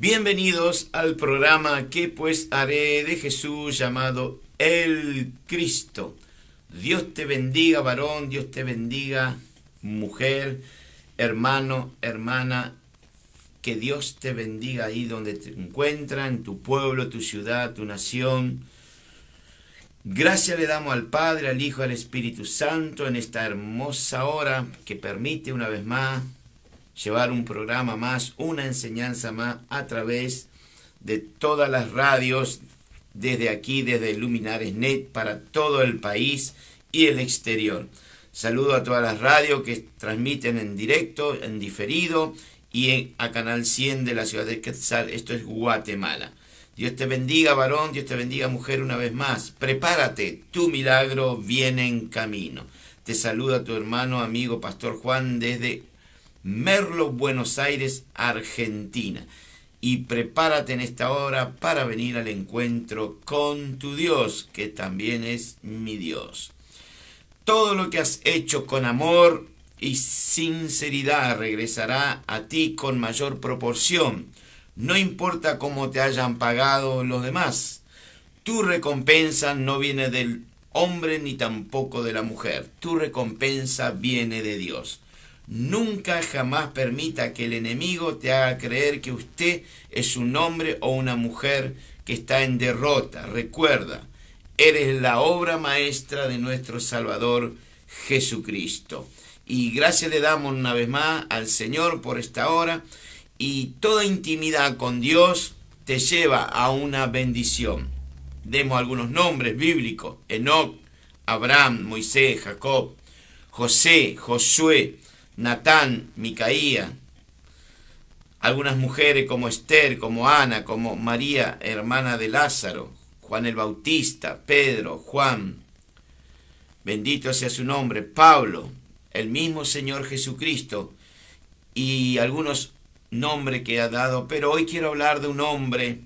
Bienvenidos al programa ¿Qué pues haré de Jesús llamado El Cristo? Dios te bendiga, varón, Dios te bendiga, mujer, hermano, hermana, que Dios te bendiga ahí donde te encuentras, en tu pueblo, tu ciudad, tu nación. Gracias le damos al Padre, al Hijo, al Espíritu Santo en esta hermosa hora que permite una vez más llevar un programa más, una enseñanza más a través de todas las radios, desde aquí, desde Luminares Net, para todo el país y el exterior. Saludo a todas las radios que transmiten en directo, en diferido y a Canal 100 de la ciudad de Quetzal. Esto es Guatemala. Dios te bendiga, varón, Dios te bendiga, mujer, una vez más. Prepárate, tu milagro viene en camino. Te saluda tu hermano, amigo, Pastor Juan, desde Merlo, Buenos Aires, Argentina. Y prepárate en esta hora para venir al encuentro con tu Dios, que también es mi Dios. Todo lo que has hecho con amor y sinceridad regresará a ti con mayor proporción. No importa cómo te hayan pagado los demás. Tu recompensa no viene del hombre ni tampoco de la mujer. Tu recompensa viene de Dios. Nunca jamás permita que el enemigo te haga creer que usted es un hombre o una mujer que está en derrota. Recuerda, eres la obra maestra de nuestro Salvador Jesucristo. Y gracias le damos una vez más al Señor por esta hora. Y toda intimidad con Dios te lleva a una bendición. Demos algunos nombres bíblicos: Enoc, Abraham, Moisés, Jacob, José, Josué, Natán, Micaía. Algunas mujeres como Esther, como Ana, como María, hermana de Lázaro, Juan el Bautista, Pedro, Juan. Bendito sea su nombre. Pablo, el mismo Señor Jesucristo, y algunos nombres que ha dado. Pero hoy quiero hablar de un hombre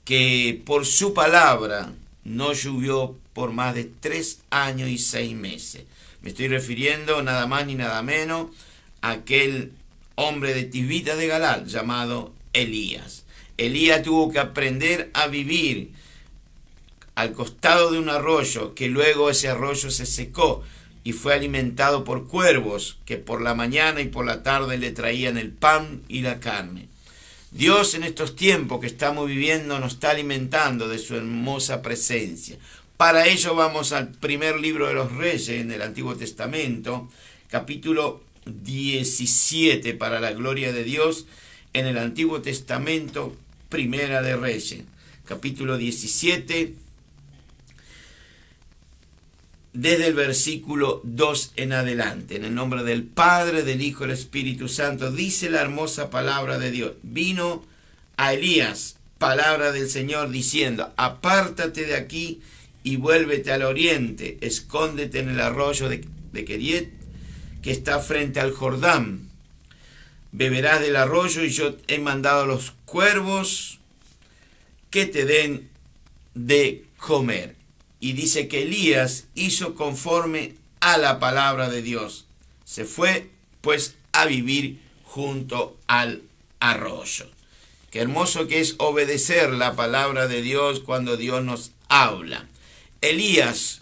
que por su palabra no llovió por más de 3 años y 6 meses. Me estoy refiriendo nada más ni nada menos a aquel hombre de Tisbita de Galal llamado Elías. Elías tuvo que aprender a vivir al costado de un arroyo, que luego ese arroyo se secó y fue alimentado por cuervos que por la mañana y por la tarde le traían el pan y la carne. Dios en estos tiempos que estamos viviendo nos está alimentando de su hermosa presencia. Para ello vamos al primer libro de los Reyes en el Antiguo Testamento, capítulo 17, para la gloria de Dios, en el Antiguo Testamento, Primera de Reyes, capítulo 17, desde el versículo 2 en adelante. En el nombre del Padre, del Hijo y del Espíritu Santo, dice la hermosa palabra de Dios. Vino a Elías palabra del Señor diciendo: apártate de aquí y vuélvete al oriente, escóndete en el arroyo de Keriet, que está frente al Jordán. Beberás del arroyo, y yo he mandado a los cuervos que te den de comer. Y dice que Elías hizo conforme a la palabra de Dios. Se fue pues a vivir junto al arroyo. Qué hermoso que es obedecer la palabra de Dios cuando Dios nos habla. Elías,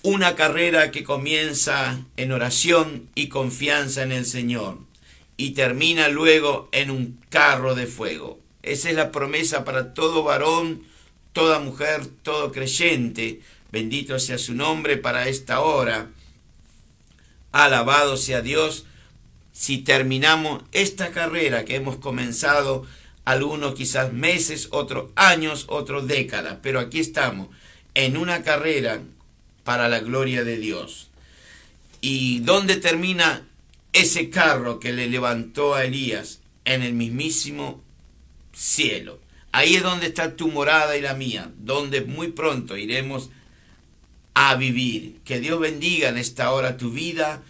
una carrera que comienza en oración y confianza en el Señor y termina luego en un carro de fuego. Esa es la promesa para todo varón, toda mujer, todo creyente. Bendito sea su nombre para esta hora. Alabado sea Dios. Si terminamos esta carrera que hemos comenzado, algunos quizás meses, otros años, otros décadas, pero aquí estamos en una carrera para la gloria de Dios. ¿Y dónde termina ese carro que le levantó a Elías? En el mismísimo cielo. Ahí es donde está tu morada y la mía, donde muy pronto iremos a vivir. Que Dios bendiga en esta hora tu vida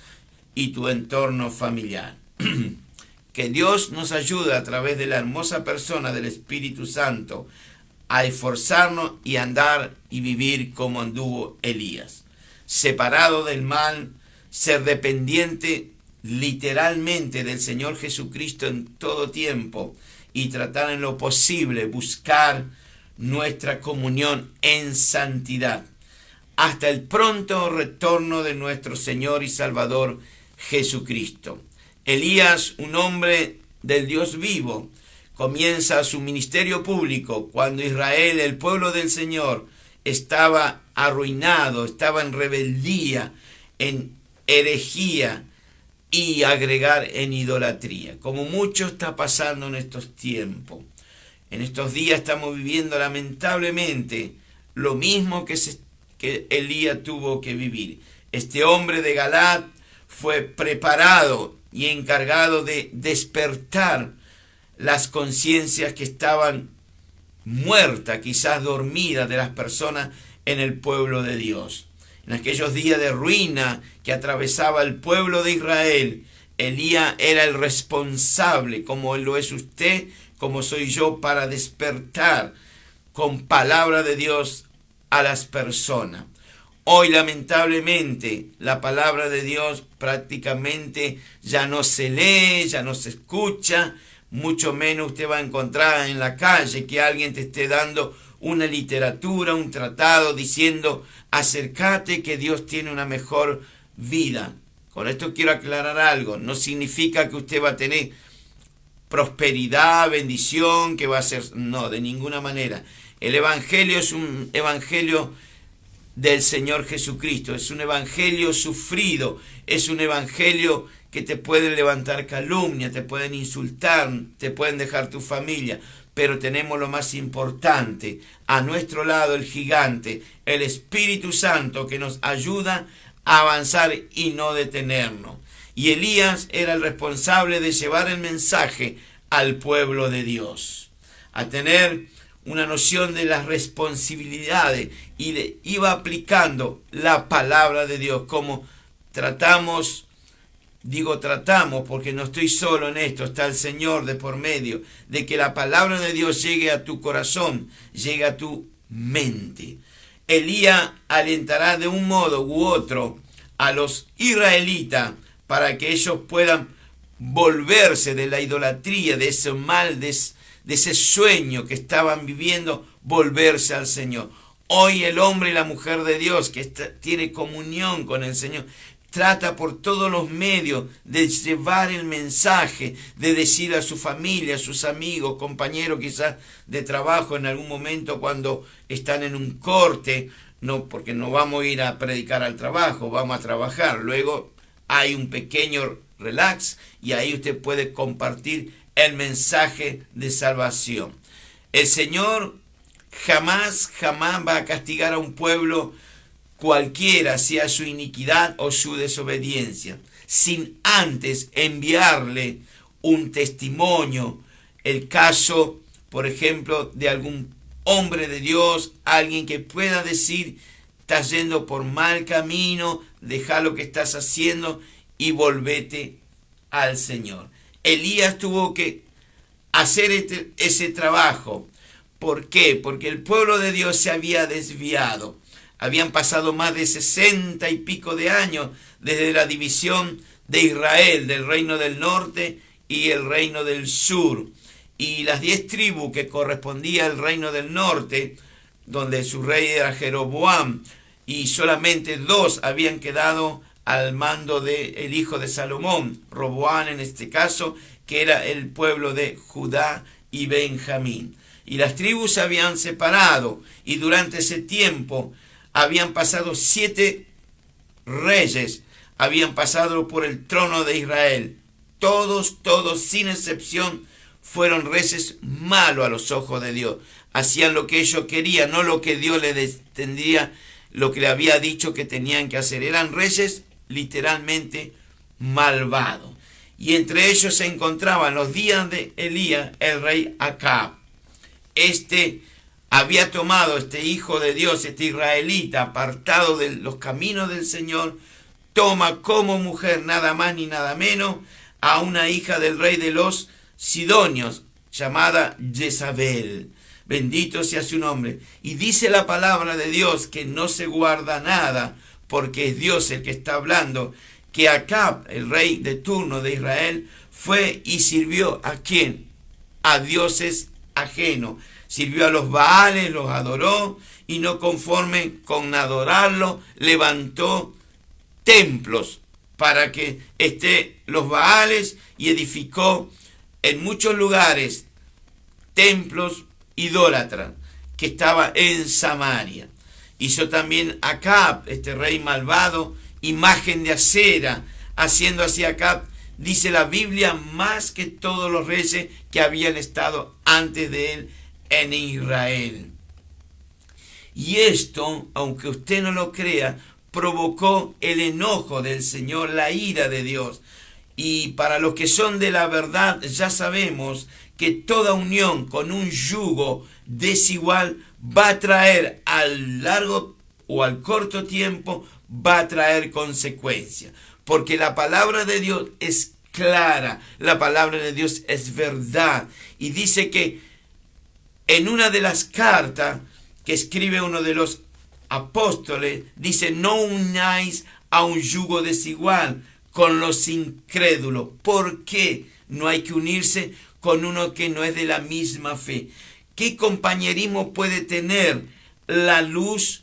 y tu entorno familiar. Que Dios nos ayude a través de la hermosa persona del Espíritu Santo a esforzarnos y andar y vivir como anduvo Elías. Separado del mal, ser dependiente literalmente del Señor Jesucristo en todo tiempo y tratar en lo posible buscar nuestra comunión en santidad hasta el pronto retorno de nuestro Señor y Salvador Jesucristo. Elías, un hombre del Dios vivo, comienza su ministerio público cuando Israel, el pueblo del Señor, estaba arruinado, estaba en rebeldía, en herejía y agregar en idolatría, como mucho está pasando en estos tiempos. En estos días estamos viviendo lamentablemente lo mismo que Elías tuvo que vivir. Este hombre de Galaad fue preparado y encargado de despertar las conciencias que estaban muertas, quizás dormidas, de las personas en el pueblo de Dios. En aquellos días de ruina que atravesaba el pueblo de Israel, Elías era el responsable, como lo es usted, como soy yo, para despertar con palabra de Dios a las personas. Hoy lamentablemente la palabra de Dios prácticamente ya no se lee, ya no se escucha, mucho menos usted va a encontrar en la calle que alguien te esté dando una literatura, un tratado diciendo acércate que Dios tiene una mejor vida. Con esto quiero aclarar algo, no significa que usted va a tener prosperidad, bendición, que va a ser, no, de ninguna manera. El evangelio es un evangelio del Señor Jesucristo, es un evangelio sufrido, es un evangelio que te puede levantar calumnia, te pueden insultar, te pueden dejar tu familia, pero tenemos lo más importante, a nuestro lado el gigante, el Espíritu Santo, que nos ayuda a avanzar y no detenernos. Y Elías era el responsable de llevar el mensaje al pueblo de Dios, a tener una noción de las responsabilidades, y le iba aplicando la palabra de Dios, como tratamos, digo tratamos porque no estoy solo en esto, está el Señor de por medio, de que la palabra de Dios llegue a tu corazón, llegue a tu mente. Elías alentará de un modo u otro a los israelitas para que ellos puedan volverse de la idolatría, de ese mal, de ese sueño que estaban viviendo, volverse al Señor. Hoy el hombre y la mujer de Dios que tiene comunión con el Señor trata por todos los medios de llevar el mensaje, de decir a su familia, a sus amigos, compañeros quizás de trabajo en algún momento cuando están en un corte, no, porque no vamos a ir a predicar al trabajo, vamos a trabajar. Luego hay un pequeño relax y ahí usted puede compartir el mensaje de salvación. El Señor jamás va a castigar a un pueblo cualquiera, sea su iniquidad o su desobediencia, sin antes enviarle un testimonio. El caso, por ejemplo, de algún hombre de Dios, alguien que pueda decir, estás yendo por mal camino, deja lo que estás haciendo y volvete al Señor. Elías tuvo que hacer ese trabajo. ¿Por qué? Porque el pueblo de Dios se había desviado. Habían pasado más de 60 y pico de años desde la división de Israel, del reino del norte y el reino del sur. Y las 10 tribus que correspondía al reino del norte, donde su rey era Jeroboam, y solamente 2 habían quedado al mando del hijo de Salomón, Roboam en este caso, que era el pueblo de Judá y Benjamín. Y las tribus se habían separado, y durante ese tiempo habían pasado 7 reyes, habían pasado por el trono de Israel. Todos, sin excepción, fueron reyes malos a los ojos de Dios. Hacían lo que ellos querían, no lo que Dios les tendría, lo que le había dicho que tenían que hacer. Eran reyes literalmente malvados. Y entre ellos se encontraban los días de Elías, el rey Acab. Había tomado este hijo de Dios, este israelita, apartado de los caminos del Señor, toma como mujer nada más ni nada menos a una hija del rey de los Sidonios, llamada Jezabel. Bendito sea su nombre. Y dice la palabra de Dios que no se guarda nada, porque es Dios el que está hablando, que Acab, el rey de turno de Israel, fue y sirvió ¿a quién? A dioses ajenos. Sirvió a los Baales, los adoró, y no conforme con adorarlo, levantó templos para que esté los Baales, y edificó en muchos lugares templos idólatras que estaba en Samaria. Hizo también Acab, este rey malvado, imagen de acera, haciendo así Acab, dice la Biblia, más que todos los reyes que habían estado antes de él en Israel. Y esto, aunque usted no lo crea, provocó el enojo del Señor, la ira de Dios. Y para los que son de la verdad, ya sabemos que toda unión con un yugo desigual va a traer al largo o al corto tiempo, va a traer consecuencias. Porque la palabra de Dios es clara, la palabra de Dios es verdad. Y dice que en una de las cartas que escribe uno de los apóstoles, dice, no unáis a un yugo desigual con los incrédulos. ¿Por qué no hay que unirse con uno que no es de la misma fe? ¿Qué compañerismo puede tener la luz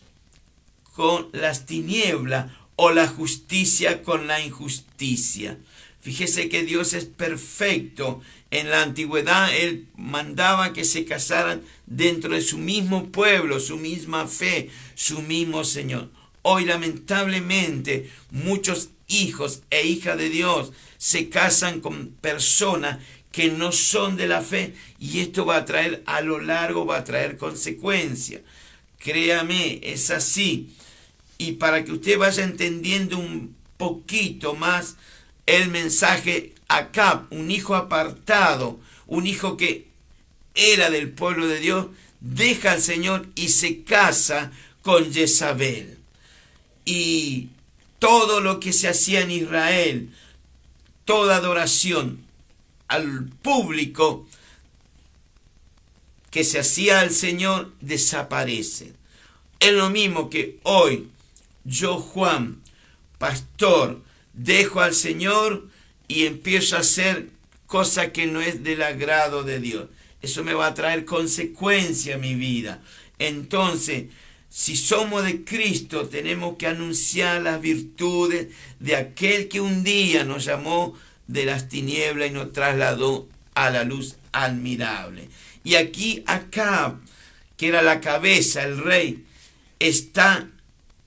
con las tinieblas o la justicia con la injusticia? Fíjese que Dios es perfecto. En la antigüedad Él mandaba que se casaran dentro de su mismo pueblo, su misma fe, su mismo Señor. Hoy lamentablemente muchos hijos e hijas de Dios se casan con personas que no son de la fe, y esto va a traer a lo largo, va a traer consecuencias. Créame, es así. Y para que usted vaya entendiendo un poquito más el mensaje, Acab, un hijo apartado, un hijo que era del pueblo de Dios, deja al Señor y se casa con Jezabel. Y todo lo que se hacía en Israel, toda adoración al público que se hacía al Señor, desaparece. Es lo mismo que hoy yo, Juan, pastor, dejo al Señor y empiezo a hacer cosa que no es del agrado de Dios. Eso me va a traer consecuencia a mi vida. Entonces, si somos de Cristo, tenemos que anunciar las virtudes de aquel que un día nos llamó de las tinieblas y nos trasladó a la luz admirable. Y aquí Acab, que era la cabeza, el rey, está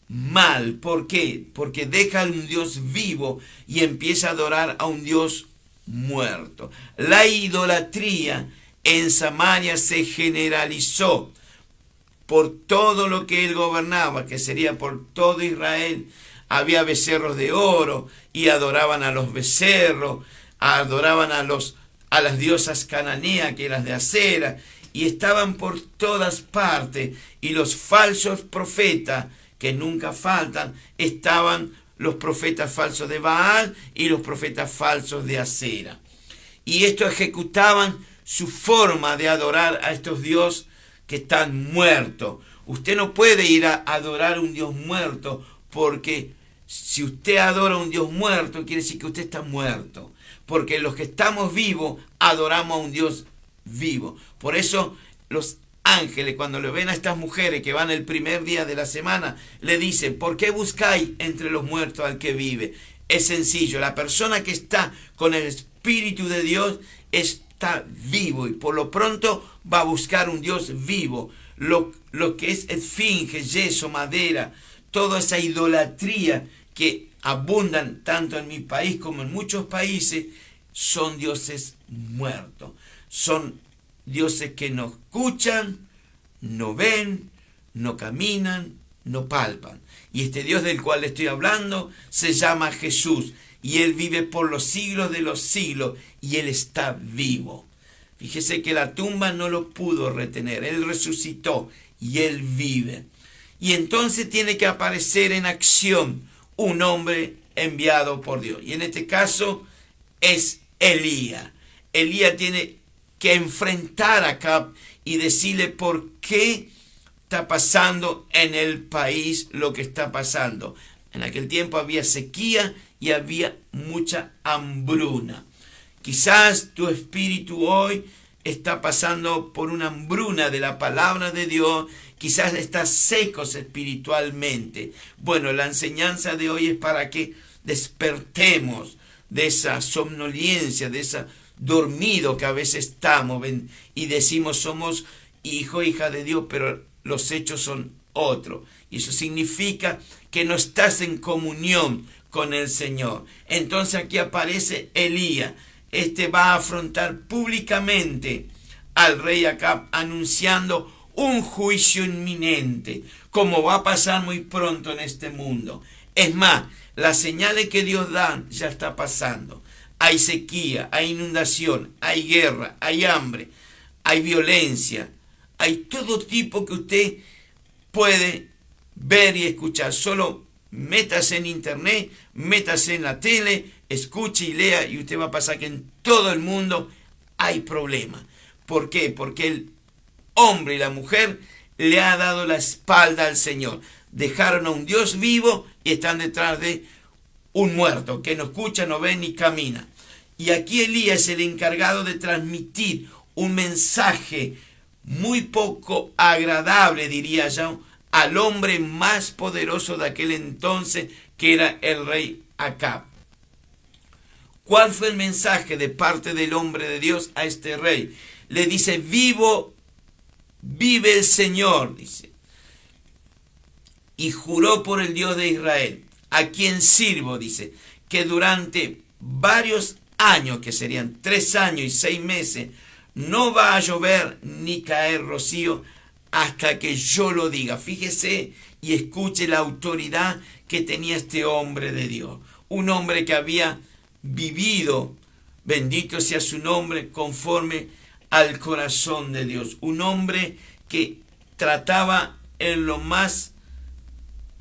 mal. ¿Por qué? Porque deja a un Dios vivo y empieza a adorar a un Dios muerto. La idolatría en Samaria se generalizó por todo lo que él gobernaba, que sería por todo Israel. Había becerros de oro y adoraban a los becerros, adoraban a las diosas cananeas, que eran de acera, y estaban por todas partes. Y los falsos profetas, que nunca faltan, estaban los profetas falsos de Baal y los profetas falsos de acera. Y estos ejecutaban su forma de adorar a estos dioses que están muertos. Usted no puede ir a adorar a un Dios muerto, porque si usted adora a un Dios muerto, quiere decir que usted está muerto. Porque los que estamos vivos adoramos a un Dios vivo. Por eso los ángeles, cuando le ven a estas mujeres que van el primer día de la semana, le dicen, ¿por qué buscáis entre los muertos al que vive? Es sencillo, la persona que está con el Espíritu de Dios está vivo, y por lo pronto va a buscar un Dios vivo. Lo que es esfinge, yeso, madera, toda esa idolatría que abundan tanto en mi país como en muchos países, son dioses muertos. Son dioses que no escuchan, no ven, no caminan, no palpan. Y este Dios del cual le estoy hablando se llama Jesús, y Él vive por los siglos de los siglos, y Él está vivo. Fíjese que la tumba no lo pudo retener, Él resucitó y Él vive. Y entonces tiene que aparecer en acción un hombre enviado por Dios. Y en este caso es Elías. Elías tiene que enfrentar a Acab y decirle por qué está pasando en el país lo que está pasando. En aquel tiempo había sequía y había mucha hambruna. Quizás tu espíritu hoy está pasando por una hambruna de la palabra de Dios. Quizás estás secos espiritualmente. Bueno, la enseñanza de hoy es para que despertemos de esa somnolencia, de ese dormido que a veces estamos y decimos somos hija de Dios, pero los hechos son otros. Y eso significa que no estás en comunión con el Señor. Entonces aquí aparece Elías. Este va a afrontar públicamente al rey Acab, anunciando un juicio inminente, como va a pasar muy pronto en este mundo. Es más, las señales que Dios da ya está pasando. Hay sequía, hay inundación, hay guerra, hay hambre, hay violencia, hay todo tipo que usted puede ver y escuchar. Solo métase en internet, métase en la tele, escuche y lea y usted va a pasar que en todo el mundo hay problemas. ¿Por qué? Porque el hombre y la mujer le ha dado la espalda al Señor. Dejaron a un Dios vivo y están detrás de un muerto que no escucha, no ve ni camina. Y aquí Elías es el encargado de transmitir un mensaje muy poco agradable, diría yo, al hombre más poderoso de aquel entonces, que era el rey Acab. ¿Cuál fue el mensaje de parte del hombre de Dios a este rey? Le dice, vive el Señor, dice. Y juró por el Dios de Israel, a quien sirvo, dice, que durante varios años, que serían 3 años y 6 meses, no va a llover ni caer rocío hasta que yo lo diga. Fíjese y escuche la autoridad que tenía este hombre de Dios. Un hombre que había vivido, bendito sea su nombre, conforme al corazón de Dios. Un hombre que trataba en lo más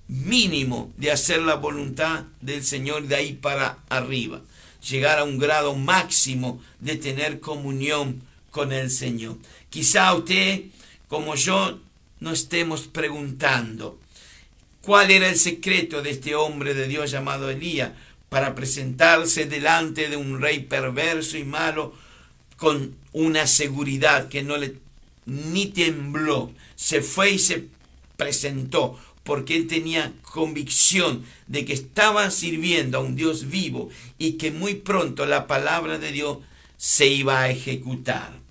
mínimo de hacer la voluntad del Señor, de ahí para arriba. Llegar a un grado máximo de tener comunión con el Señor. Quizá usted, como yo, no estemos preguntando cuál era el secreto de este hombre de Dios llamado Elías para presentarse delante de un rey perverso y malo con una seguridad que no le ni tembló. Se fue y se presentó porque él tenía convicción de que estaba sirviendo a un Dios vivo y que muy pronto la palabra de Dios se iba a ejecutar.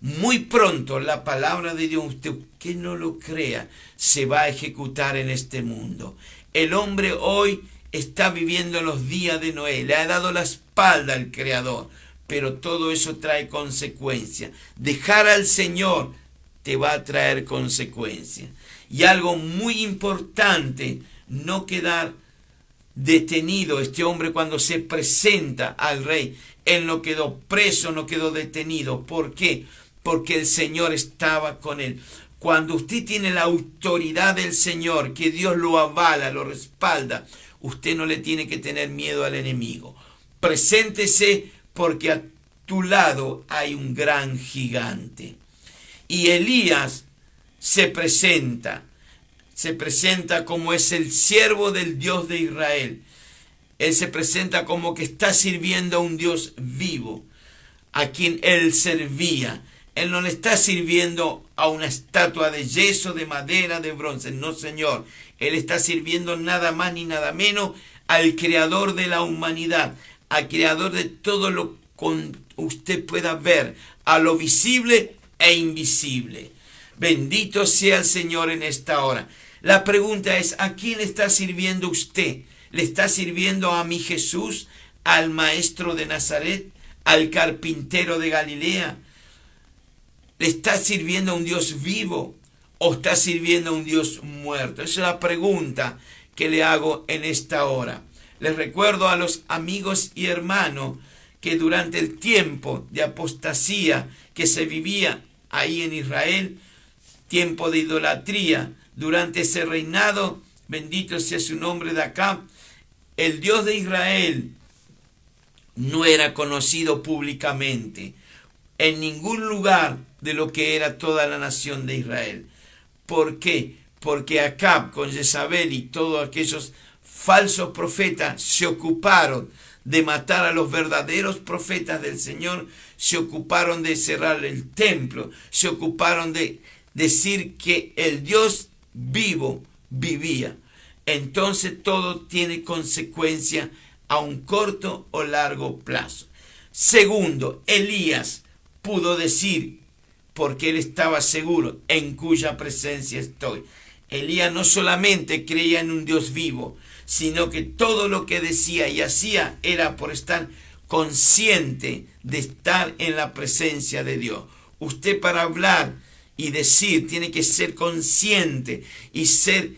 Muy pronto la palabra de Dios, usted que no lo crea, se va a ejecutar en este mundo. El hombre hoy está viviendo en los días de Noé, le ha dado la espalda al Creador, pero todo eso trae consecuencias. Dejar al Señor te va a traer consecuencias. Y algo muy importante, no quedar detenido. Este hombre, cuando se presenta al rey, él no quedó preso, no quedó detenido. ¿Por qué? Porque el Señor estaba con él. Cuando usted tiene la autoridad del Señor, que Dios lo avala, lo respalda, usted no le tiene que tener miedo al enemigo. Preséntese, porque a tu lado hay un gran gigante. Y Elías se presenta como es el siervo del Dios de Israel. Él se presenta como que está sirviendo a un Dios vivo, a quien él servía. Él no le está sirviendo a una estatua de yeso, de madera, de bronce. No, Señor. Él está sirviendo nada más ni nada menos al Creador de la humanidad, al Creador de todo lo que usted pueda ver, a lo visible e invisible. Bendito sea el Señor en esta hora. La pregunta es, ¿a quién está sirviendo usted? ¿Le está sirviendo a mi Jesús, al maestro de Nazaret, al carpintero de Galilea? ¿Le está sirviendo a un Dios vivo o está sirviendo a un Dios muerto? Esa es la pregunta que le hago en esta hora. Les recuerdo a los amigos y hermanos que durante el tiempo de apostasía que se vivía ahí en Israel, tiempo de idolatría, durante ese reinado, bendito sea su nombre de acá, el Dios de Israel no era conocido públicamente en ningún lugar de lo que era toda la nación de Israel. ¿Por qué? Porque Acab con Jezabel y todos aquellos falsos profetas se ocuparon de matar a los verdaderos profetas del Señor, se ocuparon de cerrar el templo, se ocuparon de decir que el Dios vivo vivía. Entonces todo tiene consecuencia a un corto o largo plazo. Segundo, Elías pudo decir, porque él estaba seguro, en cuya presencia estoy. Elías no solamente creía en un Dios vivo, sino que todo lo que decía y hacía era por estar consciente de estar en la presencia de Dios. Usted, para hablar y decir, tiene que ser consciente y ser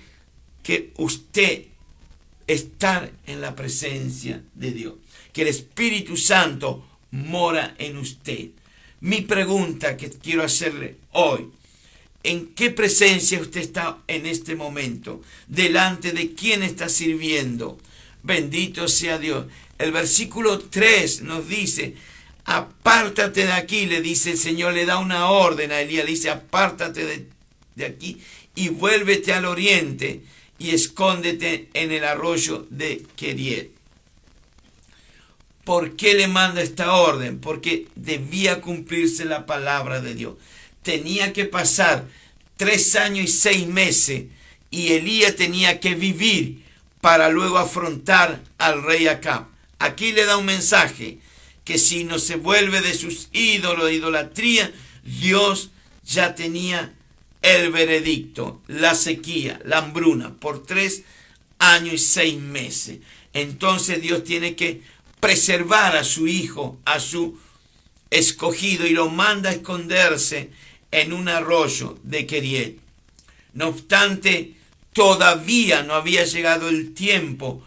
que usted estar en la presencia de Dios, que el Espíritu Santo mora en usted. Mi pregunta que quiero hacerle hoy: ¿en qué presencia usted está en este momento? ¿Delante de quién está sirviendo? Bendito sea Dios. El versículo 3 nos dice: apártate de aquí, le dice el Señor, le da una orden a Elías, le dice: apártate de aquí y vuélvete al oriente y escóndete en el arroyo de Keriet. ¿Por qué le manda esta orden? Porque debía cumplirse la palabra de Dios. Tenía que pasar 3 años y 6 meses y Elías tenía que vivir para luego afrontar al rey Acab. Aquí le da un mensaje, que si no se vuelve de sus ídolos de idolatría, Dios ya tenía el veredicto, la sequía, la hambruna, por 3 años y 6 meses. Entonces Dios tiene que preservar a su hijo, a su escogido, y lo manda a esconderse en un arroyo de Keriet. No obstante, todavía no había llegado el tiempo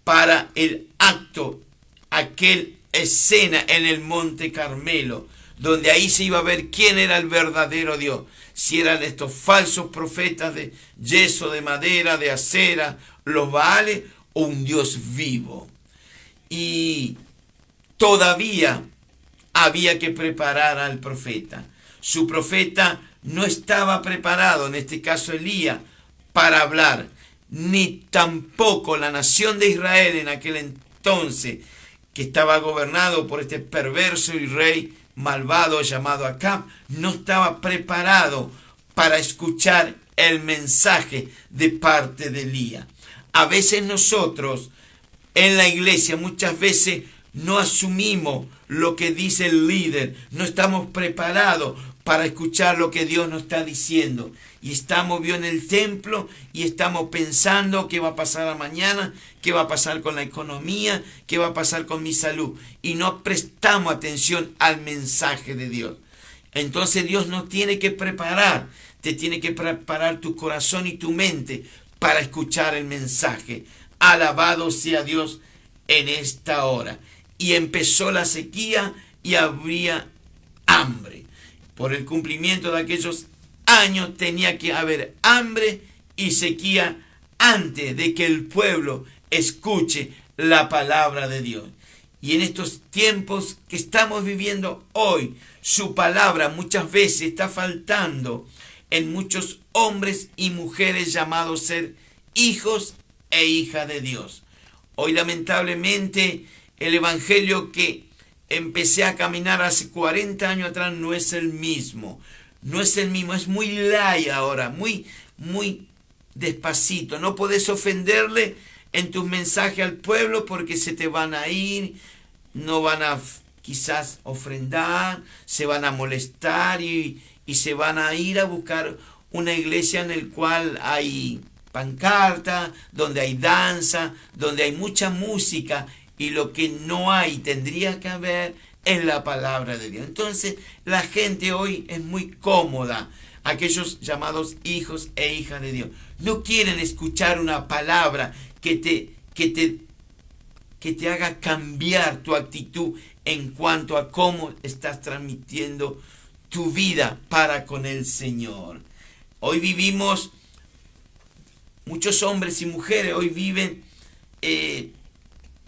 para el acto, aquel escena en el Monte Carmelo, donde ahí se iba a ver quién era el verdadero Dios, si eran estos falsos profetas de yeso, de madera, de acera, los Baales, o un Dios vivo. Y todavía había que preparar al profeta. Su profeta no estaba preparado, en este caso Elías, para hablar, ni tampoco la nación de Israel en aquel entonces, que estaba gobernado por este perverso y rey malvado llamado Acab, no estaba preparado para escuchar el mensaje de parte de Elías. A veces nosotros en la iglesia muchas veces no asumimos lo que dice el líder, no estamos preparados para escuchar lo que Dios nos está diciendo. Y estamos en el templo y estamos pensando qué va a pasar mañana, qué va a pasar con la economía, qué va a pasar con mi salud. Y no prestamos atención al mensaje de Dios. Entonces Dios nos tiene que preparar, te tiene que preparar tu corazón y tu mente para escuchar el mensaje. Alabado sea Dios en esta hora. Y empezó la sequía y habría hambre. Por el cumplimiento de aquellos años tenía que haber hambre y sequía antes de que el pueblo escuche la palabra de Dios. Y en estos tiempos que estamos viviendo hoy, su palabra muchas veces está faltando en muchos hombres y mujeres llamados a ser hijos e hijas de Dios. Hoy lamentablemente el evangelio que empecé a caminar hace 40 años atrás no es el mismo. No es el mismo, es muy light ahora, muy despacito. No podés ofenderle en tus mensajes al pueblo porque se te van a ir, no van a quizás ofrendar, se van a molestar y se van a ir a buscar una iglesia en la cual hay pancarta, donde hay danza, donde hay mucha música, y lo que no hay, tendría que haber, es la palabra de Dios. Entonces la gente hoy es muy cómoda, aquellos llamados hijos e hijas de Dios. No quieren escuchar una palabra que te haga cambiar tu actitud en cuanto a cómo estás transmitiendo tu vida para con el Señor. Hoy vivimos, muchos hombres y mujeres hoy viven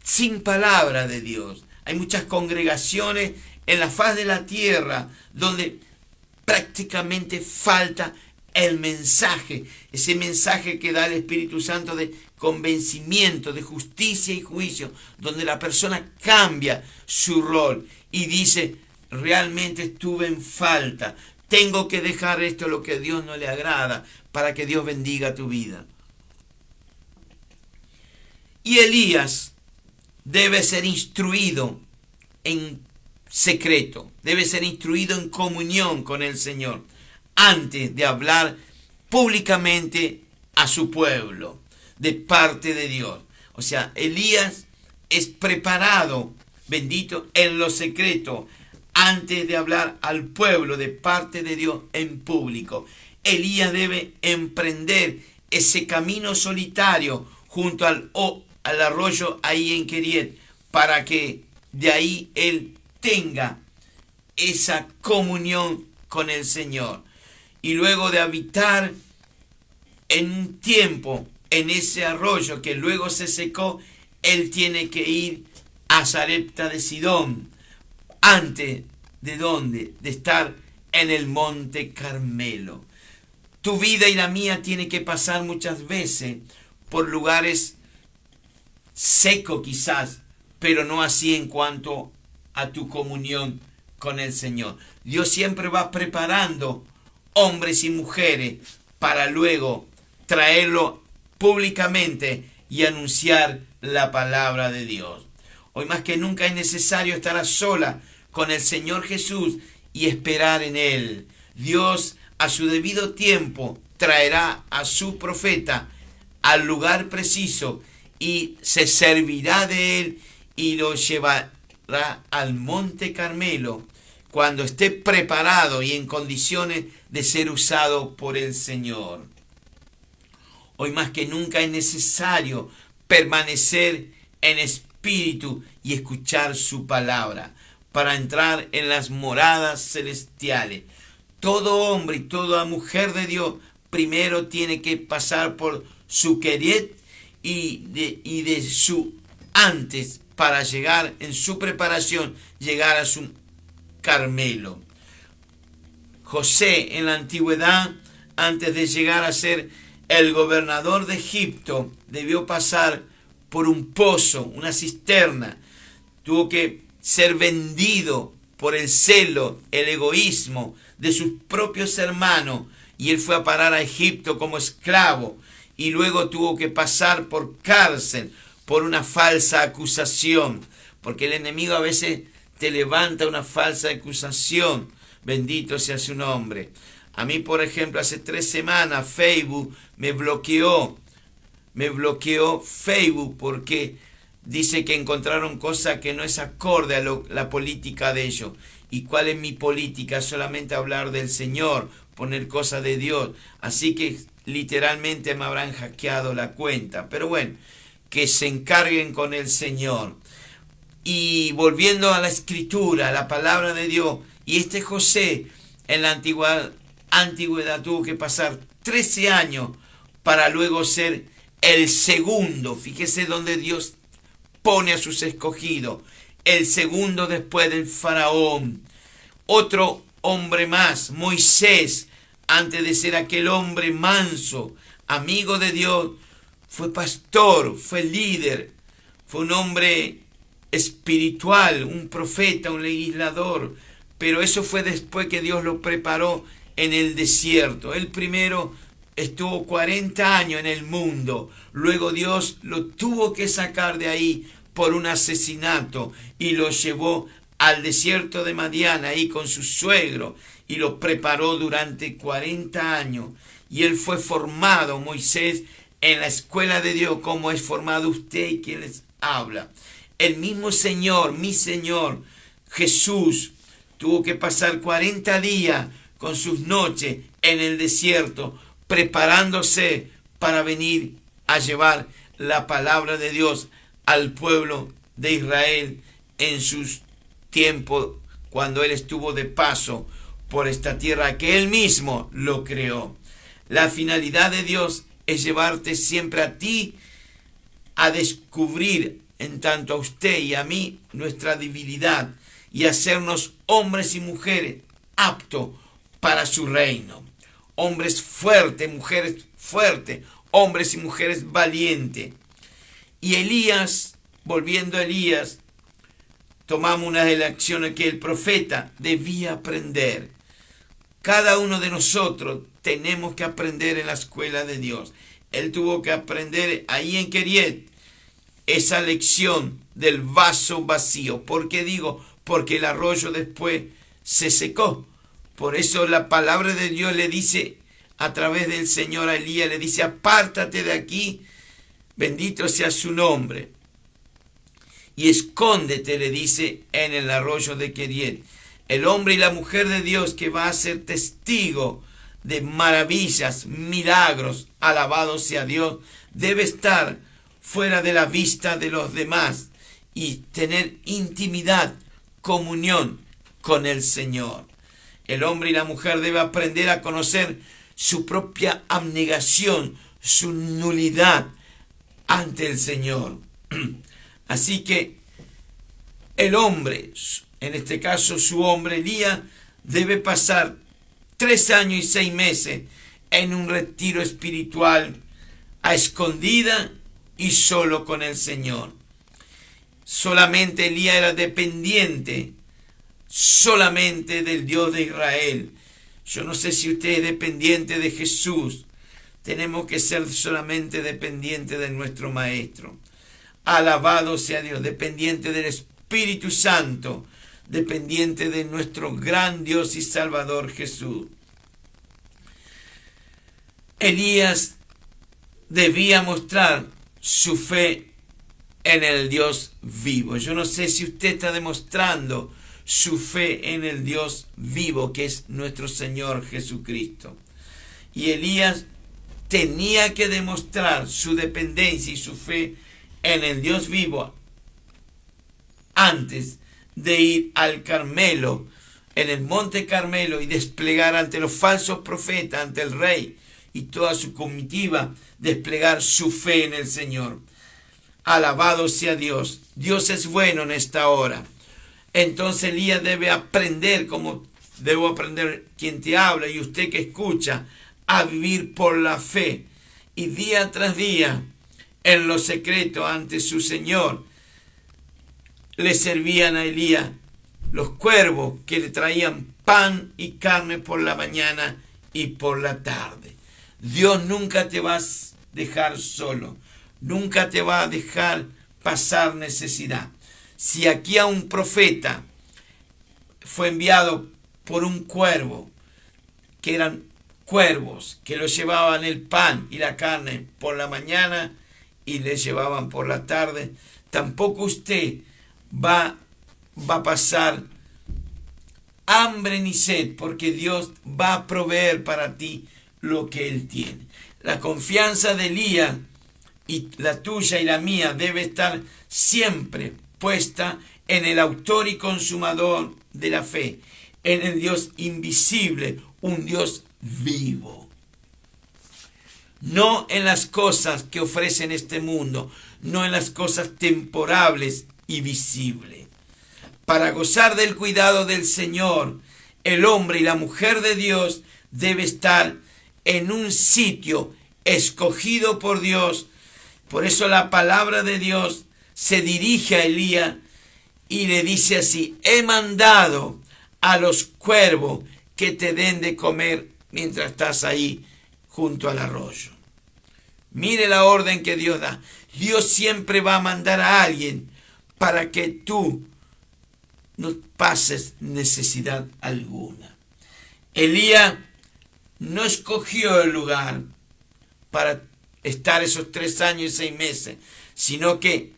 sin palabra de Dios. Hay muchas congregaciones en la faz de la tierra donde prácticamente falta el mensaje, ese mensaje que da el Espíritu Santo de convencimiento, de justicia y juicio, donde la persona cambia su rol y dice, realmente estuve en falta, tengo que dejar esto, lo que a Dios no le agrada, para que Dios bendiga tu vida. Y Elías debe ser instruido en secreto, debe ser instruido en comunión con el Señor, antes de hablar públicamente a su pueblo, de parte de Dios. O sea, Elías es preparado, bendito, en lo secreto, antes de hablar al pueblo de parte de Dios en público. Elías debe emprender ese camino solitario junto al arroyo ahí en Keriet, para que de ahí él tenga esa comunión con el Señor. Y luego de habitar en un tiempo en ese arroyo que luego se secó, él tiene que ir a Sarepta de Sidón, antes de dónde, de estar en el monte Carmelo. Tu vida y la mía tiene que pasar muchas veces por lugares secos quizás, pero no así en cuanto a tu comunión con el Señor. Dios siempre va preparando hombres y mujeres para luego traerlo públicamente y anunciar la palabra de Dios. Hoy más que nunca es necesario estar a solas con el Señor Jesús y esperar en Él. Dios a su debido tiempo traerá a su profeta al lugar preciso y se servirá de él y lo llevará al monte Carmelo cuando esté preparado y en condiciones de ser usado por el Señor. Hoy más que nunca es necesario permanecer en espíritu y escuchar su palabra para entrar en las moradas celestiales. Todo hombre y toda mujer de Dios primero tiene que pasar por su Keriet y de su antes para llegar en su preparación, llegar a su Carmelo. José en la antigüedad, antes de llegar a ser el gobernador de Egipto, debió pasar por un pozo, una cisterna. Tuvo que ser vendido por el celo, el egoísmo de sus propios hermanos, y él fue a parar a Egipto como esclavo, y luego tuvo que pasar por cárcel por una falsa acusación, porque el enemigo a veces te levanta una falsa acusación. Bendito sea su nombre. A mí, por ejemplo, hace 3 semanas Facebook me bloqueó Facebook porque dice que encontraron cosas que no es acorde a la política de ellos. ¿Y cuál es mi política? Solamente hablar del Señor, poner cosas de Dios. Así que literalmente me habrán hackeado la cuenta. Pero bueno, que se encarguen con el Señor. Y volviendo a la Escritura, a la palabra de Dios, y este José en la antigüedad tuvo que pasar 13 años para luego ser el segundo. Fíjese donde Dios pone a sus escogidos. El segundo después del faraón. Otro hombre más, Moisés, antes de ser aquel hombre manso, amigo de Dios, fue pastor, fue líder, fue un hombre espiritual, un profeta, un legislador. Pero eso fue después que Dios lo preparó en el desierto. Él primero estuvo 40 años en el mundo. Luego Dios lo tuvo que sacar de ahí por un asesinato y lo llevó al desierto de Madián, ahí con su suegro, y lo preparó durante 40 años. Y él fue formado, Moisés, en la escuela de Dios, como es formado usted y quien les habla. El mismo Señor, mi Señor, Jesús, tuvo que pasar 40 días con sus noches en el desierto, preparándose para venir a llevar la palabra de Dios al pueblo de Israel en sus tiempos, cuando él estuvo de paso por esta tierra que él mismo lo creó. La finalidad de Dios es llevarte siempre a ti a descubrir, en tanto a usted y a mí, nuestra debilidad y hacernos hombres y mujeres aptos para su reino. Hombres fuertes, mujeres fuertes, hombres y mujeres valientes. Y Elías, volviendo a Elías, tomamos una de las acciones que el profeta debía aprender. Cada uno de nosotros tenemos que aprender en la escuela de Dios. Él tuvo que aprender ahí en Keriet esa lección del vaso vacío. ¿Por qué digo? Porque el arroyo después se secó. Por eso la palabra de Dios le dice a través del Señor a Elías, le dice: apártate de aquí, bendito sea su nombre, y escóndete, le dice, en el arroyo de Keriet. El hombre y la mujer de Dios que va a ser testigo de maravillas, milagros, alabado sea Dios, debe estar fuera de la vista de los demás y tener intimidad, comunión con el Señor. El hombre y la mujer deben aprender a conocer su propia abnegación, su nulidad ante el Señor. Así que el hombre, en este caso su hombre Elías, debe pasar 3 años y 6 meses en un retiro espiritual a escondida y solo con el Señor. Solamente Elías era dependiente solamente del Dios de Israel. Yo no sé si usted es dependiente de Jesús. Tenemos que ser solamente dependientes de nuestro Maestro. Alabado sea Dios, dependiente del Espíritu Santo, dependiente de nuestro gran Dios y Salvador Jesús. Elías debía mostrar su fe en el Dios vivo. Yo no sé si usted está demostrando su fe en el Dios vivo, que es nuestro Señor Jesucristo. Y Elías tenía que demostrar su dependencia y su fe en el Dios vivo antes de ir al Carmelo, en el monte Carmelo, y desplegar ante los falsos profetas, ante el rey y toda su comitiva, desplegar su fe en el Señor. Alabado sea Dios. Dios es bueno en esta hora. Entonces Elías debe aprender, como debo aprender quien te habla y usted que escucha, a vivir por la fe. Y día tras día, en lo secreto ante su Señor, le servían a Elías los cuervos que le traían pan y carne por la mañana y por la tarde. Dios nunca te va a dejar solo, nunca te va a dejar pasar necesidad. Si aquí a un profeta fue enviado por un cuervo, que eran cuervos que lo llevaban el pan y la carne por la mañana y le llevaban por la tarde, tampoco usted va a pasar hambre ni sed, porque Dios va a proveer para ti lo que Él tiene. La confianza de Elías y la tuya y la mía debe estar siempre puesta en el autor y consumador de la fe, en el Dios invisible, un Dios vivo. No en las cosas que ofrecen este mundo, no en las cosas temporales y visibles. Para gozar del cuidado del Señor, el hombre y la mujer de Dios debe estar en un sitio escogido por Dios. Por eso la palabra de Dios se dirige a Elías y le dice así: he mandado a los cuervos que te den de comer mientras estás ahí junto al arroyo. Mire la orden que Dios da. Dios siempre va a mandar a alguien para que tú no pases necesidad alguna. Elías no escogió el lugar para estar esos 3 años y 6 meses, sino que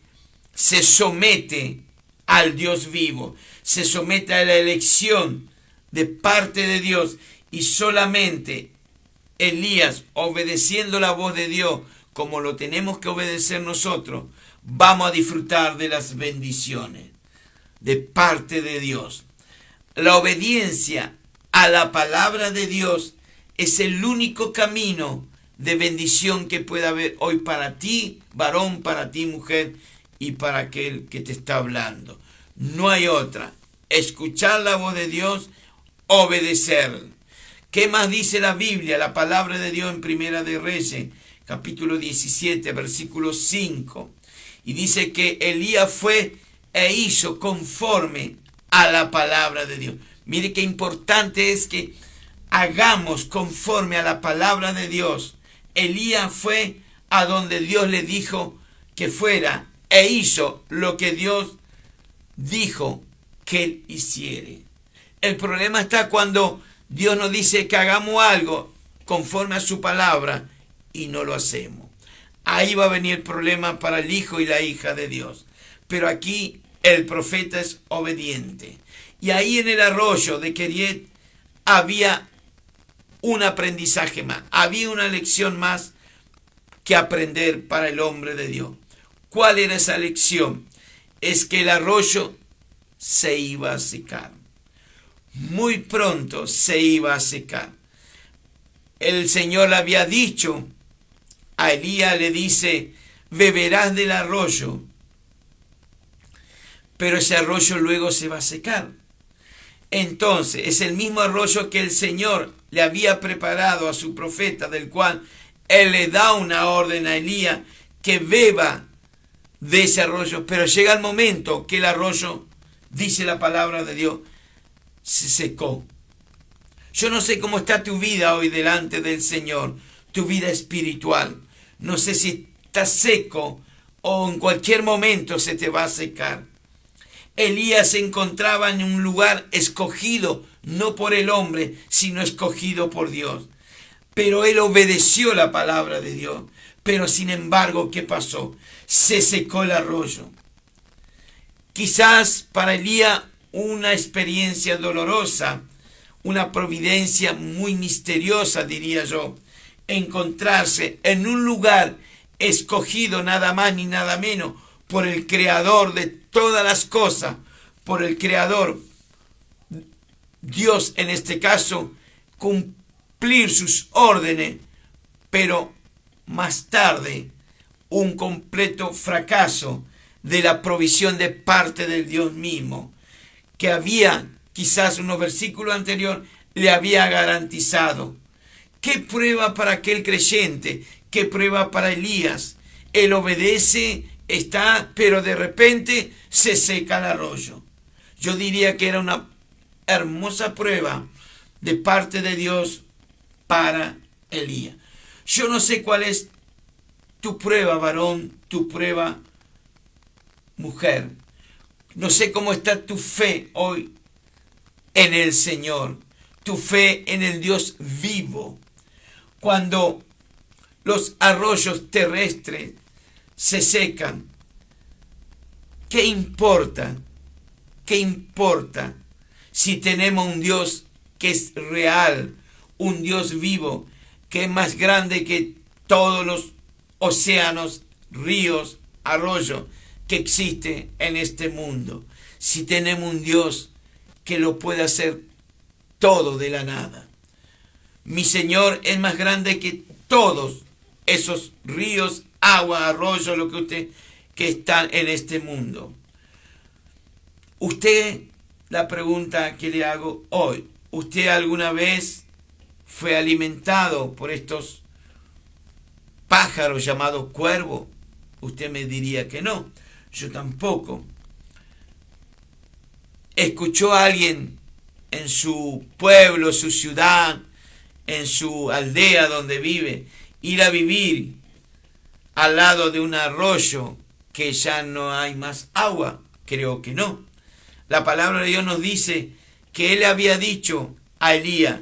se somete al Dios vivo, se somete a la elección de parte de Dios, y solamente Elías, obedeciendo la voz de Dios, como lo tenemos que obedecer nosotros, vamos a disfrutar de las bendiciones de parte de Dios. La obediencia a la palabra de Dios es el único camino de bendición que pueda haber hoy para ti, varón, para ti, mujer, y para aquel que te está hablando. No hay otra. Escuchar la voz de Dios, obedecer. ¿Qué más dice la Biblia, la palabra de Dios en Primera de Reyes? capítulo 17, versículo 5. Y dice que Elías fue e hizo conforme a la palabra de Dios. Mire qué importante es que hagamos conforme a la palabra de Dios. Elías fue a donde Dios le dijo que fuera e hizo lo que Dios dijo que él hiciere. El problema está cuando Dios nos dice que hagamos algo conforme a su palabra y no lo hacemos. Ahí va a venir el problema para el hijo y la hija de Dios. Pero aquí el profeta es obediente. Y ahí en el arroyo de Keriet había un aprendizaje más, había una lección más que aprender para el hombre de Dios. ¿Cuál era esa lección? Es que el arroyo se iba a secar. Muy pronto se iba a secar. El Señor le había dicho, a Elías le dice, beberás del arroyo, pero ese arroyo luego se va a secar. Entonces, es el mismo arroyo que el Señor le había preparado a su profeta, del cual Él le da una orden a Elías que beba de ese arroyo, pero llega el momento que el arroyo, dice la palabra de Dios, se secó. Yo no sé cómo está tu vida hoy delante del Señor, tu vida espiritual. No sé si está seco o en cualquier momento se te va a secar. Elías se encontraba en un lugar escogido, no por el hombre, sino escogido por Dios. Pero él obedeció la palabra de Dios. Pero sin embargo, ¿qué pasó? Se secó el arroyo. Quizás para Elías una experiencia dolorosa, una providencia muy misteriosa, diría yo, encontrarse en un lugar escogido nada más ni nada menos por el Creador de todas las cosas, por el Creador, Dios en este caso, cumplir sus órdenes, pero más tarde un completo fracaso de la provisión de parte del Dios mismo, que había, quizás unos versículos anteriores, le había garantizado. ¿Qué prueba para aquel creyente? ¿Qué prueba para Elías? Él obedece, está, pero de repente se seca el arroyo. Yo diría que era una hermosa prueba de parte de Dios para Elías. Yo no sé cuál es tu prueba, varón, tu prueba, mujer. No sé cómo está tu fe hoy en el Señor, tu fe en el Dios vivo. Cuando los arroyos terrestres se secan, ¿qué importa? ¿Qué importa si tenemos un Dios que es real, un Dios vivo, que es más grande que todos los océanos, ríos, arroyos que existen en este mundo? Si tenemos un Dios que lo puede hacer todo de la nada. Mi Señor es más grande que todos esos ríos, agua, arroyos, lo que usted que están en este mundo. Usted, la pregunta que le hago hoy, ¿usted alguna vez fue alimentado por estos pájaros llamados cuervos? Usted me diría que no, yo tampoco. ¿Escuchó a alguien en su pueblo, su ciudad, en su aldea donde vive, ir a vivir al lado de un arroyo que ya no hay más agua? Creo que no. La palabra de Dios nos dice que él había dicho a Elías,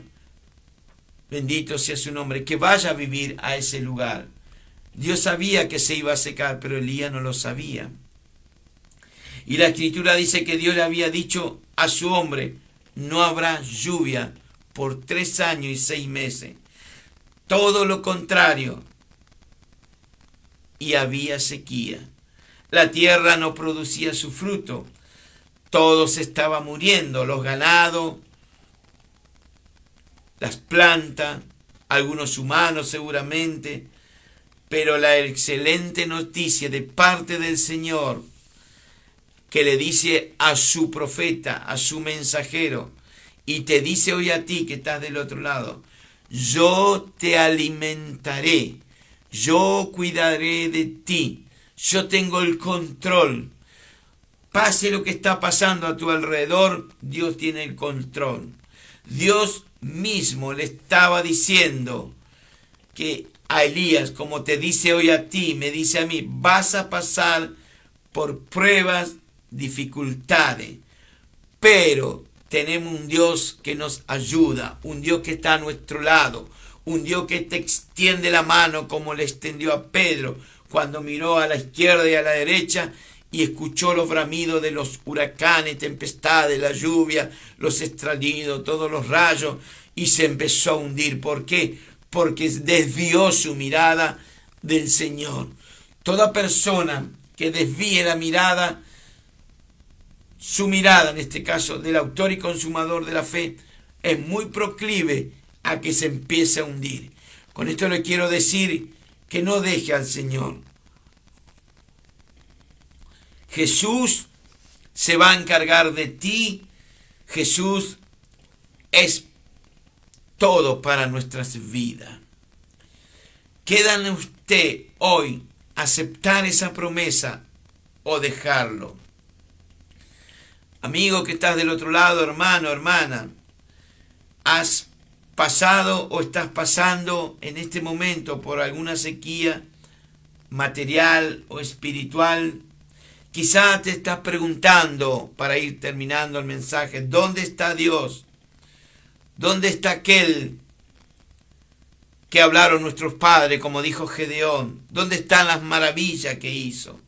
bendito sea su nombre, que vaya a vivir a ese lugar. Dios sabía que se iba a secar, pero Elías no lo sabía. Y la Escritura dice que Dios le había dicho a su hombre, no habrá lluvia por 3 años y 6 meses. Todo lo contrario. Y había sequía. La tierra no producía su fruto. Todo se estaba muriendo. Los ganados, las plantas, algunos humanos seguramente. Pero la excelente noticia de parte del Señor, que le dice a su profeta, a su mensajero, y te dice hoy a ti que estás del otro lado, yo te alimentaré, Yo cuidaré de ti. Yo tengo el control. Pase lo que está pasando a tu alrededor, Dios tiene el control. Dios mismo le estaba diciendo que a Elías, como te dice hoy a ti, me dice a mí, vas a pasar por pruebas, dificultades, pero tenemos un Dios que nos ayuda, un Dios que está a nuestro lado, un Dios que te extiende la mano como le extendió a Pedro cuando miró a la izquierda y a la derecha y escuchó los bramidos de los huracanes, tempestades, la lluvia, los estranidos, todos los rayos, y se empezó a hundir. ¿Por qué? Porque desvió su mirada del Señor. Toda persona que desvíe la mirada, su mirada, en este caso, del autor y consumador de la fe, es muy proclive a que se empiece a hundir. Con esto le quiero decir que no deje al Señor. Jesús se va a encargar de ti. Jesús es todo para nuestras vidas. Queda en usted hoy aceptar esa promesa o dejarlo. Amigo que estás del otro lado, hermano, hermana, has pasado o estás pasando en este momento por alguna sequía material o espiritual. Quizá te estás preguntando, para ir terminando el mensaje, ¿dónde está Dios? ¿Dónde está aquel que hablaron nuestros padres, como dijo Gedeón? ¿Dónde están las maravillas que hizo?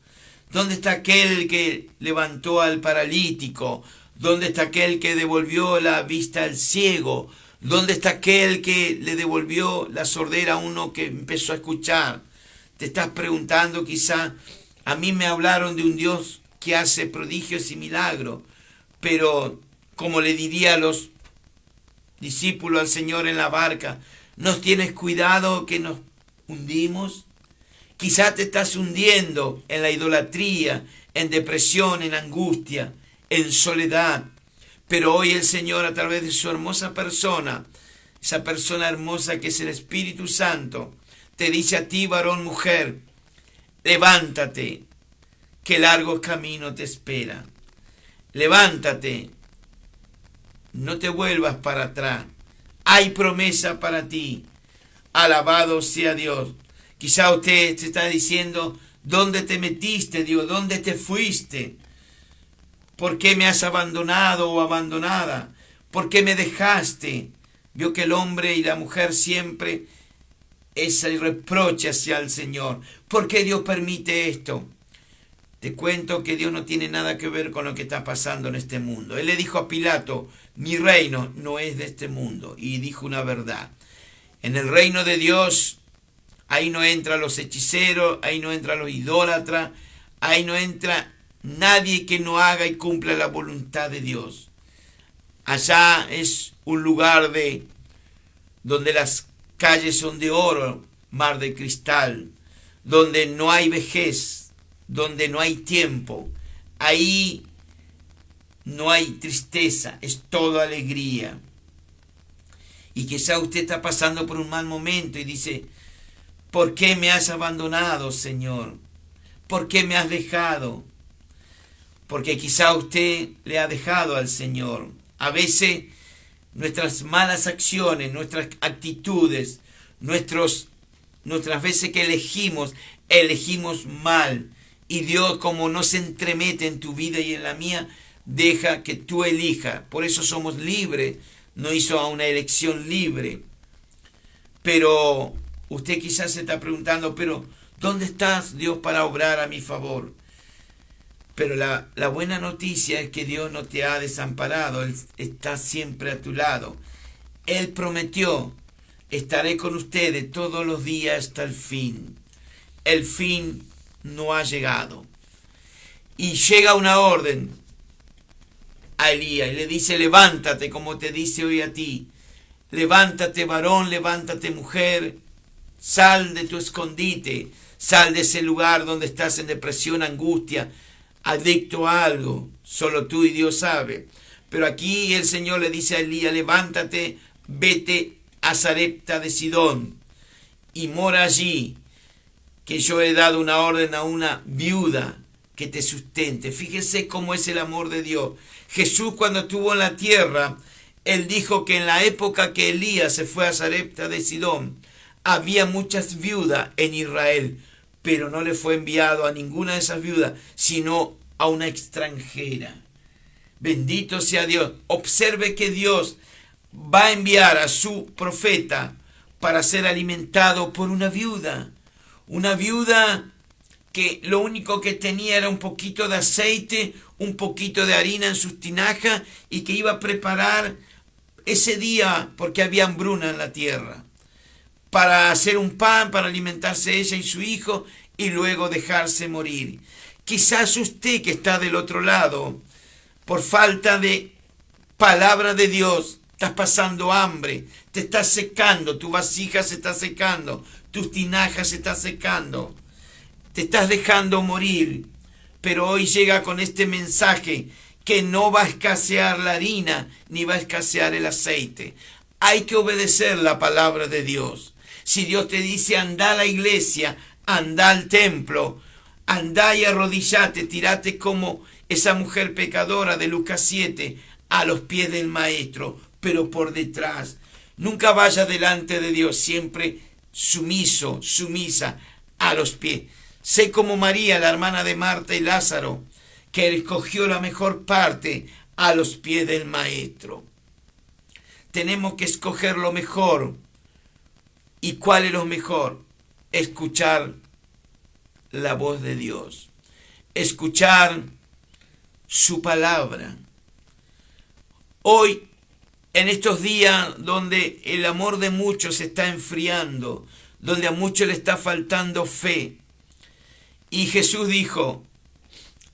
¿Dónde está aquel que levantó al paralítico? ¿Dónde está aquel que devolvió la vista al ciego? ¿Dónde está aquel que le devolvió la sordera a uno que empezó a escuchar? Te estás preguntando quizá. A mí me hablaron de un Dios que hace prodigios y milagros, pero como le diría a los discípulos al Señor en la barca, ¿nos tienes cuidado que nos hundimos? Quizá te estás hundiendo en la idolatría, en depresión, en angustia, en soledad, pero hoy el Señor, a través de su hermosa persona, esa persona hermosa que es el Espíritu Santo, te dice a ti, varón, mujer, levántate, que largo camino te espera. Levántate, no te vuelvas para atrás. Hay promesa para ti. Alabado sea Dios. Quizá usted se está diciendo, ¿dónde te metiste, Dios? ¿Dónde te fuiste? ¿Por qué me has abandonado o abandonada? ¿Por qué me dejaste? Vio que el hombre y la mujer siempre es el reproche hacia el Señor. ¿Por qué Dios permite esto? Te cuento que Dios no tiene nada que ver con lo que está pasando en este mundo. Él le dijo a Pilato, mi reino no es de este mundo. Y dijo una verdad. En el reino de Dios, ahí no entran los hechiceros, ahí no entran los idólatras, ahí no entra nadie que no haga y cumpla la voluntad de Dios. Allá es un lugar donde las calles son de oro, mar de cristal, donde no hay vejez, donde no hay tiempo. Ahí no hay tristeza, es toda alegría. Y quizá usted está pasando por un mal momento y dice, ¿por qué me has abandonado, Señor? ¿Por qué me has dejado? Porque quizá usted le ha dejado al Señor. A veces nuestras malas acciones, nuestras actitudes, nuestras veces que elegimos mal. Y Dios, como no se entremete en tu vida y en la mía, deja que tú elijas. Por eso somos libres. No hizo una elección libre. Pero usted quizás se está preguntando, pero ¿dónde estás, Dios, para obrar a mi favor? Pero la buena noticia es que Dios no te ha desamparado. Él está siempre a tu lado. Él prometió, estaré con ustedes todos los días hasta el fin. El fin no ha llegado. Y llega una orden a Elías y le dice, levántate, como te dice hoy a ti. Levántate, varón, levántate, mujer. Sal de tu escondite. Sal de ese lugar donde estás en depresión, angustia, adicto a algo. Solo tú y Dios sabe. Pero aquí el Señor le dice a Elías, levántate, vete a Sarepta de Sidón y mora allí. que yo he dado una orden a una viuda que te sustente. Fíjese cómo es el amor de Dios. Jesús, cuando estuvo en la tierra, él dijo que en la época que Elías se fue a Sarepta de Sidón, había muchas viudas en Israel, pero no le fue enviado a ninguna de esas viudas, sino a una extranjera. Bendito sea Dios. Observe que Dios va a enviar a su profeta para ser alimentado por una viuda. Una viuda que lo único que tenía era un poquito de aceite, un poquito de harina en sus tinajas y que iba a preparar ese día, porque había hambruna en la tierra, para hacer un pan, para alimentarse ella y su hijo y luego dejarse morir. Quizás usted que está del otro lado, por falta de palabra de Dios, estás pasando hambre, te estás secando, tu vasija se está secando, tus tinajas se están secando, te estás dejando morir. Pero hoy llega con este mensaje que no va a escasear la harina ni va a escasear el aceite. Hay que obedecer la palabra de Dios. Si Dios te dice anda a la iglesia, anda al templo, anda y arrodillate, tirate como esa mujer pecadora de Lucas 7 a los pies del maestro, pero por detrás. Nunca vaya delante de Dios, siempre sumiso, sumisa a los pies. Sé como María, la hermana de Marta y Lázaro, que escogió la mejor parte a los pies del maestro. Tenemos que escoger lo mejor. ¿Y cuál es lo mejor? Escuchar la voz de Dios. Escuchar su palabra. Hoy, en estos días donde el amor de muchos se está enfriando, donde a muchos le está faltando fe, y Jesús dijo,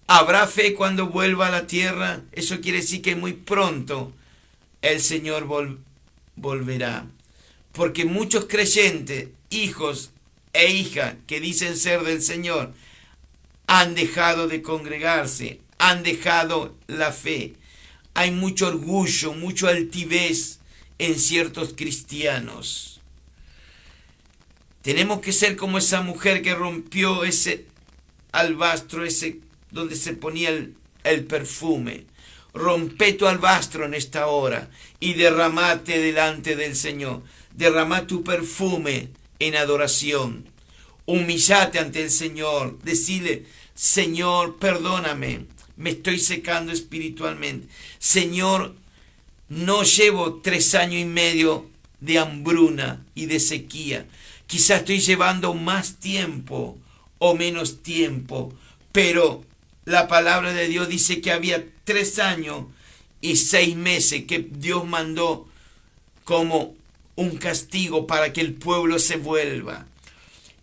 ¿habrá fe cuando vuelva a la tierra? Eso quiere decir que muy pronto el Señor volverá. Porque muchos creyentes, hijos e hijas que dicen ser del Señor, han dejado de congregarse, han dejado la fe. Hay mucho orgullo, mucho altivez en ciertos cristianos. Tenemos que ser como esa mujer que rompió ese albastro, ese donde se ponía el perfume. Rompe tu albastro en esta hora y derramate delante del Señor. Derrama tu perfume en adoración. Humillate ante el Señor. Decile, Señor, perdóname. Me estoy secando espiritualmente. Señor, no llevo 3 años y medio de hambruna y de sequía. Quizás estoy llevando más tiempo o menos tiempo, pero la palabra de Dios dice que había 3 años y 6 meses que Dios mandó como un castigo para que el pueblo se vuelva.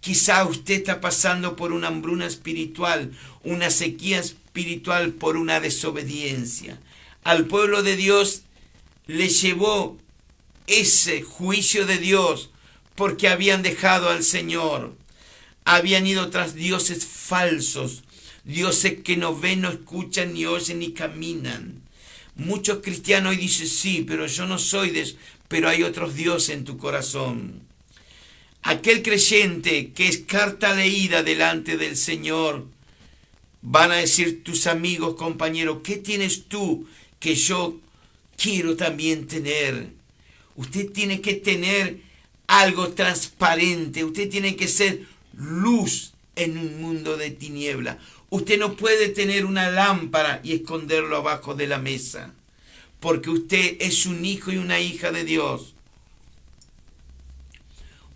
Quizá usted está pasando por una hambruna espiritual, una sequía espiritual por una desobediencia. Al pueblo de Dios le llevó ese juicio de Dios porque habían dejado al Señor. Habían ido tras dioses falsos, dioses que no ven, no escuchan, ni oyen, ni caminan. Muchos cristianos hoy dicen, sí, pero yo no soy de eso, pero hay otros dioses en tu corazón. Aquel creyente que es carta leída delante del Señor, van a decir tus amigos, compañeros, ¿qué tienes tú que yo quiero también tener? Usted tiene que tener algo transparente, usted tiene que ser luz en un mundo de tiniebla. Usted no puede tener una lámpara y esconderlo abajo de la mesa, porque usted es un hijo y una hija de Dios.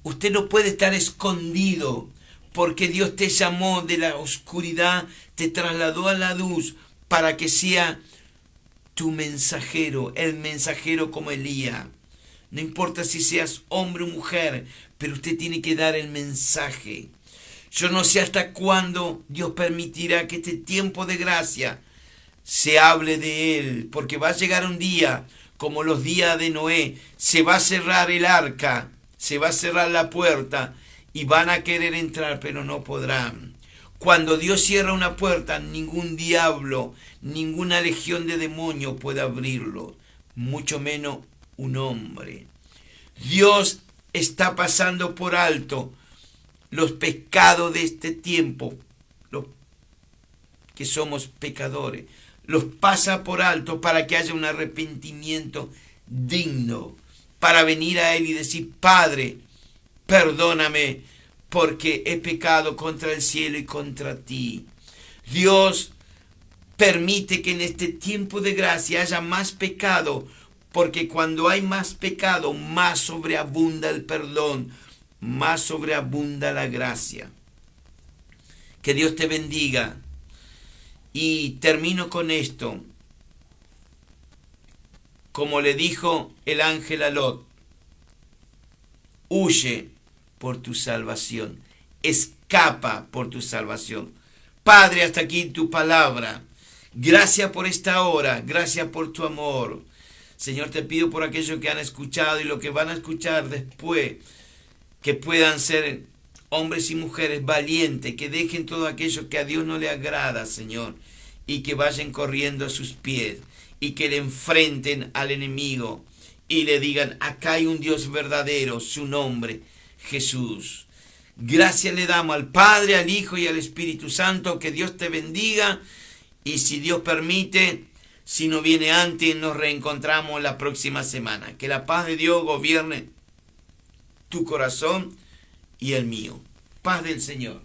Usted no puede estar escondido, porque Dios te llamó de la oscuridad, te trasladó a la luz para que sea tu mensajero, el mensajero como Elías. No importa si seas hombre o mujer, pero usted tiene que dar el mensaje. Yo no sé hasta cuándo Dios permitirá que este tiempo de gracia se hable de Él, porque va a llegar un día, como los días de Noé, se va a cerrar el arca, se va a cerrar la puerta y van a querer entrar, pero no podrán. Cuando Dios cierra una puerta, ningún diablo, ninguna legión de demonios puede abrirlo, mucho menos un hombre. Dios está pasando por alto los pecados de este tiempo, los que somos pecadores, los pasa por alto para que haya un arrepentimiento digno, para venir a Él y decir: Padre, perdóname porque he pecado contra el cielo y contra ti. Dios permite que en este tiempo de gracia haya más pecado, porque cuando hay más pecado, más sobreabunda el perdón, más sobreabunda la gracia. Que Dios te bendiga. Y termino con esto. Como le dijo el ángel a Lot: huye por tu salvación, escapa por tu salvación. Padre, hasta aquí tu palabra. Gracias por esta hora, gracias por tu amor. Señor, te pido por aquellos que han escuchado y los que van a escuchar después, que puedan ser hombres y mujeres valientes, que dejen todo aquello que a Dios no le agrada, Señor, y que vayan corriendo a sus pies y que le enfrenten al enemigo y le digan: acá hay un Dios verdadero, su nombre, Jesús. Gracias le damos al Padre, al Hijo y al Espíritu Santo. Que Dios te bendiga, y si Dios permite, si no viene antes, nos reencontramos la próxima semana. Que la paz de Dios gobierne tu corazón y el mío. Paz del Señor.